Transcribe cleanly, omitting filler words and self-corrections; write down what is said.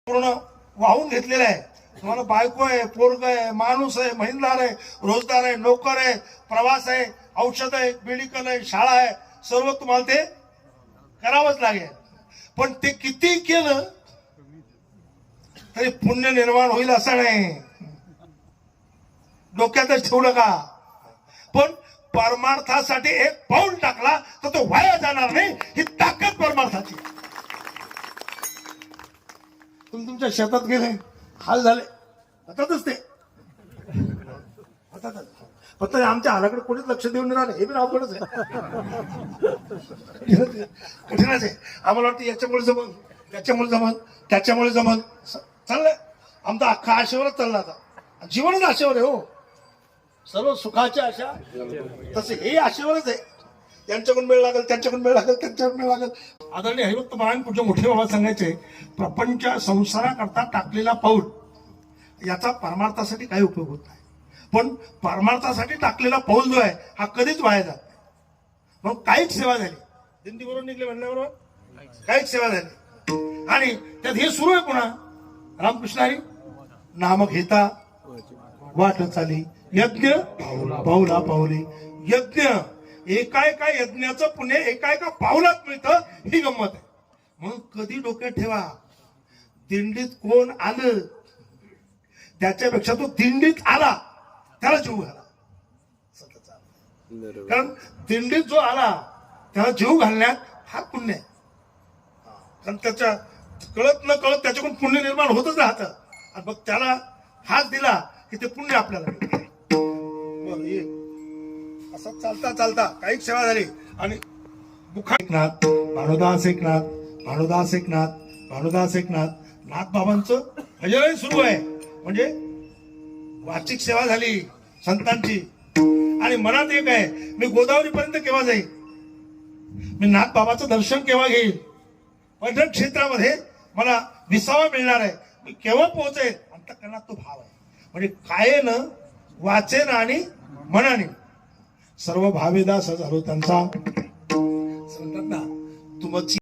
पूर्ण वाहून घेतलेलं आहे. तुम्हाला बायको आहे, पोरग आहे, माणूस आहे, महिनदार आहे, रोजगार आहे, नोकर आहे, प्रवास आहे, औषध आहे, मेडिकल आहे, शाळा आहे, सर्व तुम्हाला ते करावंच लागेल. पण ते किती केलं तरी पुण्य निर्माण होईल असं नाही, डोक्यातच ठेवू नका. पण परमार्थासाठी एक पाऊल टाकला तर तो वाया जाणार नाही, ही ताकद परमार्थाची. तुम्ही तुमच्या शेतात गेले, हाल झाले, होतातच ते होतातच. फक्त आमच्या हालाकडे कोणीच लक्ष देऊन नाही राहिलं, हे पण अवघडच आहे, कठीणच आहे. आम्हाला वाटतं याच्यामुळे जमल, त्याच्यामुळे जमल, त्याच्यामुळे जमल, चाललंय आमचा अख्खा आशेवरच चालला. आता जीवनच आशेवर आहे हो, सर्व सुखाची आशा तसे हे आशेवरच आहे. यांच्याकडून मेळ लागेल, त्यांच्याकडून मेळ लागेल, त्यांच्याकडून मेळ लागेल. आदरणीय हरिभक्त महाराज पुढचे मोठे बाबा सांगायचे, प्रपंच संसाराकरता टाकलेला पाऊल याचा परमार्थासाठी काही उपयोग होत नाही. पण परमार्थासाठी टाकलेला पाऊल जो आहे हा कधीच वाया जात नाही. मग काहीच सेवा झाली, दिंडीवरून निघले म्हणल्याबरोबर काहीच सेवा झाली. आणि त्यात हे सुरू आहे पुन्हा रामकृष्ण हरी नाम घेता वाट चाली, यज्ञ पाऊला पाऊली. यज्ञ एका एका यज्ञाचं पुण्य एका एका पाऊलात मिळतं, ही गंमत आहे. म्हणून कधी डोक्यात ठेवा, दिंडीत कोण आलं त्याच्यापेक्षा तो दिंडीत आला त्याला जीव घाला. कारण दिंडीत जो आला त्याला जीव घालण्यात हा पुण्य आहे. कारण त्याच्या कळत न कळत त्याच्याकडून पुण्य निर्माण होतच राहतं. आणि मग त्याला हात दिला की ते पुण्य आपल्याला मिळतं. असं चालता चालता काही सेवा झाली आणि एकनाथ भानुदास एकनाथ, भानुदास एकनाथ, भानुदास एकनाथ, नाथ बाबांचं भजनही सुरू आहे. म्हणजे वार्षिक सेवा झाली संतांची. आणि मनात एक आहे, मी गोदावरी पर्यंत केव्हा जाईल, मी नाथ बाबाचं दर्शन केव्हा घेईल, पंढर क्षेत्रामध्ये मला विसावा मिळणार आहे, मी केव्हा पोहोचेल. अंतःकरणात तो भाव आहे. म्हणजे कायेनं वाचेन आणि मनाने सर्व भावेदास झालो त्यांचा. म्हणतात ना, तुमची